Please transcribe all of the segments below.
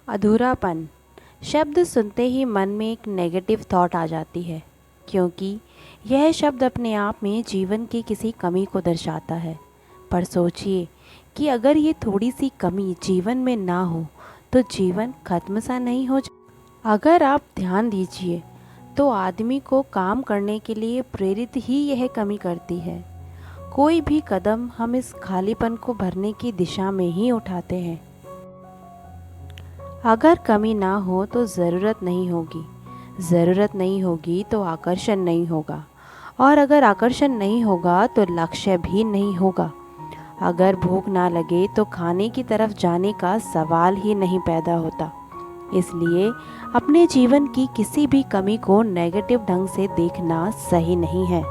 अधूरापन शब्द सुनते ही मन में एक नेगेटिव थॉट आ जाती है, क्योंकि यह शब्द अपने आप में जीवन की किसी कमी को दर्शाता है। पर सोचिए कि अगर ये थोड़ी सी कमी जीवन में ना हो तो जीवन खत्म सा नहीं हो जाए। अगर आप ध्यान दीजिए तो आदमी को काम करने के लिए प्रेरित ही यह कमी करती है। कोई भी कदम हम इस खालीपन को भरने की दिशा में ही उठाते हैं। अगर कमी ना हो तो ज़रूरत नहीं होगी, ज़रूरत नहीं होगी तो आकर्षण नहीं होगा, और अगर आकर्षण नहीं होगा तो लक्ष्य भी नहीं होगा। अगर भूख ना लगे तो खाने की तरफ जाने का सवाल ही नहीं पैदा होता। इसलिए अपने जीवन की किसी भी कमी को नेगेटिव ढंग से देखना सही नहीं है।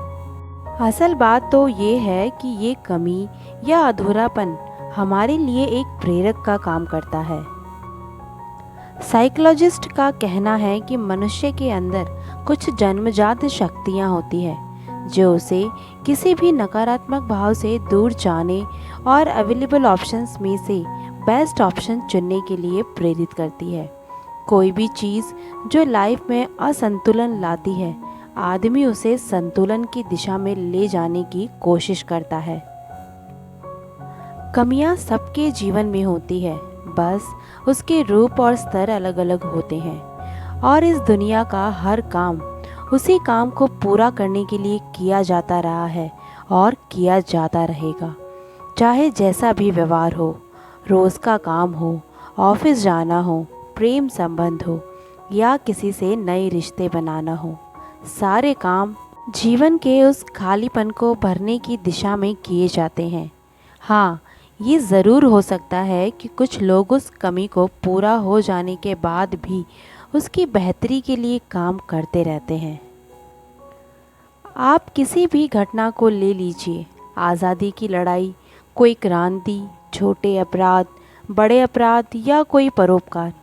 असल बात तो ये है कि ये कमी या अधूरापन हमारे लिए एक प्रेरक का काम करता है। साइकोलॉजिस्ट का कहना है कि मनुष्य के अंदर कुछ जन्मजात शक्तियाँ होती हैं जो उसे किसी भी नकारात्मक भाव से दूर जाने और अवेलेबल ऑप्शंस में से बेस्ट ऑप्शन चुनने के लिए प्रेरित करती है। कोई भी चीज़ जो लाइफ में असंतुलन लाती है, आदमी उसे संतुलन की दिशा में ले जाने की कोशिश करता है। कमियां सबके जीवन में होती है, बस उसके रूप और स्तर अलग अलग होते हैं, और इस दुनिया का हर काम उसी काम को पूरा करने के लिए किया जाता रहा है और किया जाता रहेगा। चाहे जैसा भी व्यवहार हो, रोज़ का काम हो, ऑफिस जाना हो, प्रेम संबंध हो या किसी से नए रिश्ते बनाना हो, सारे काम जीवन के उस खालीपन को भरने की दिशा में किए जाते हैं। हाँ, ये ज़रूर हो सकता है कि कुछ लोग उस कमी को पूरा हो जाने के बाद भी उसकी बेहतरी के लिए काम करते रहते हैं। आप किसी भी घटना को ले लीजिए, आज़ादी की लड़ाई, कोई क्रांति, छोटे अपराध, बड़े अपराध या कोई परोपकार,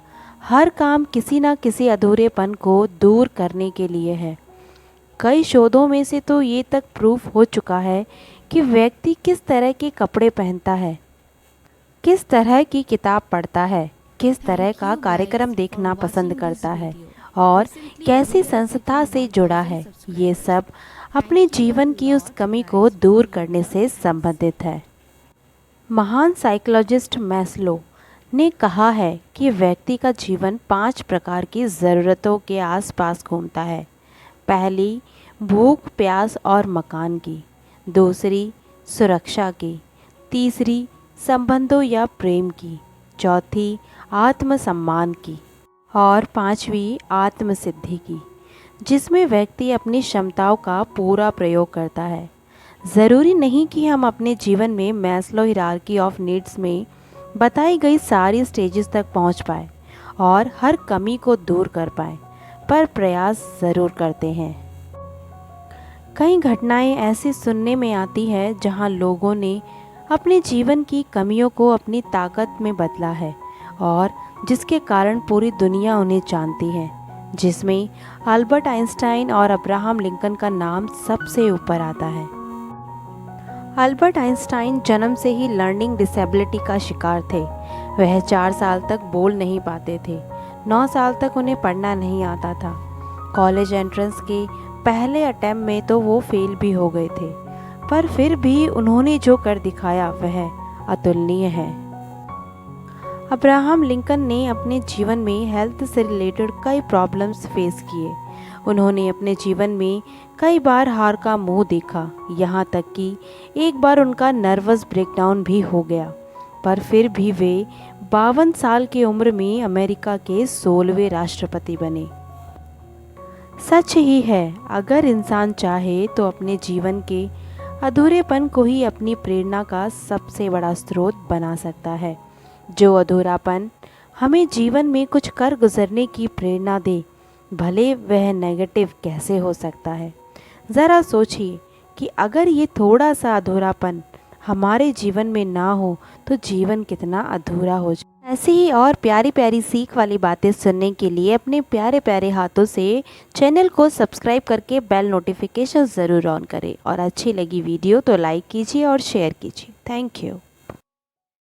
हर काम किसी न किसी अधूरेपन को दूर करने के लिए है। कई शोधों में से तो ये तक प्रूफ हो चुका है कि व्यक्ति किस तरह के कपड़े पहनता है, किस तरह की किताब पढ़ता है, किस तरह का कार्यक्रम देखना पसंद करता है और कैसी संस्था से जुड़ा है, ये सब अपने जीवन की उस कमी को दूर करने से संबंधित है। महान साइकोलॉजिस्ट मैस्लो ने कहा है कि व्यक्ति का जीवन 5 प्रकार की ज़रूरतों के आसपास घूमता है। पहली, भूख, प्यास और मकान की। दूसरी, सुरक्षा की। तीसरी, संबंधों या प्रेम की। चौथी, आत्मसम्मान की। और पांचवी, आत्मसिद्धि की, जिसमें व्यक्ति अपनी क्षमताओं का पूरा प्रयोग करता है। ज़रूरी नहीं कि हम अपने जीवन में मैस्लो हायरार्की ऑफ नीड्स में बताई गई सारी स्टेजेस तक पहुंच पाए और हर कमी को दूर कर पाए, पर प्रयास ज़रूर करते हैं। कई घटनाएं ऐसी सुनने में आती है जहां लोगों ने अपने जीवन की कमियों को अपनी ताकत में बदला है और जिसके कारण पूरी दुनिया उन्हें जानती है, जिसमें अल्बर्ट आइंस्टाइन और अब्राहम लिंकन का नाम सबसे ऊपर आता है। अल्बर्ट आइंस्टाइन जन्म से ही लर्निंग डिसेबिलिटी का शिकार थे। वह 4 साल तक बोल नहीं पाते थे। 9 साल तक उन्हें पढ़ना नहीं आता था। कॉलेज एंट्रेंस के पहले अटेम्प्ट में तो वो फेल भी हो गए थे, पर फिर भी उन्होंने जो कर दिखाया वह अतुलनीय है। अब्राहम लिंकन ने अपने जीवन में हेल्थ से रिलेटेड कई प्रॉब्लम्स फेस किए। उन्होंने अपने जीवन में कई बार हार का मुंह देखा, यहाँ तक कि एक बार उनका नर्वस ब्रेकडाउन भी हो गया, पर फिर भी वे 52 साल की उम्र में अमेरिका के 16वें राष्ट्रपति बने। सच ही है, अगर इंसान चाहे तो अपने जीवन के अधूरेपन को ही अपनी प्रेरणा का सबसे बड़ा स्रोत बना सकता है। जो अधूरापन हमें जीवन में कुछ कर गुजरने की प्रेरणा दे, भले वह नेगेटिव कैसे हो सकता है। ज़रा सोचिए कि अगर ये थोड़ा सा अधूरापन हमारे जीवन में ना हो तो जीवन कितना अधूरा हो जाए। ऐसी ही और प्यारी प्यारी सीख वाली बातें सुनने के लिए अपने प्यारे प्यारे हाथों से चैनल को सब्सक्राइब करके बेल नोटिफिकेशन ज़रूर ऑन करें, और अच्छी लगी वीडियो तो लाइक कीजिए और शेयर कीजिए। Thank you.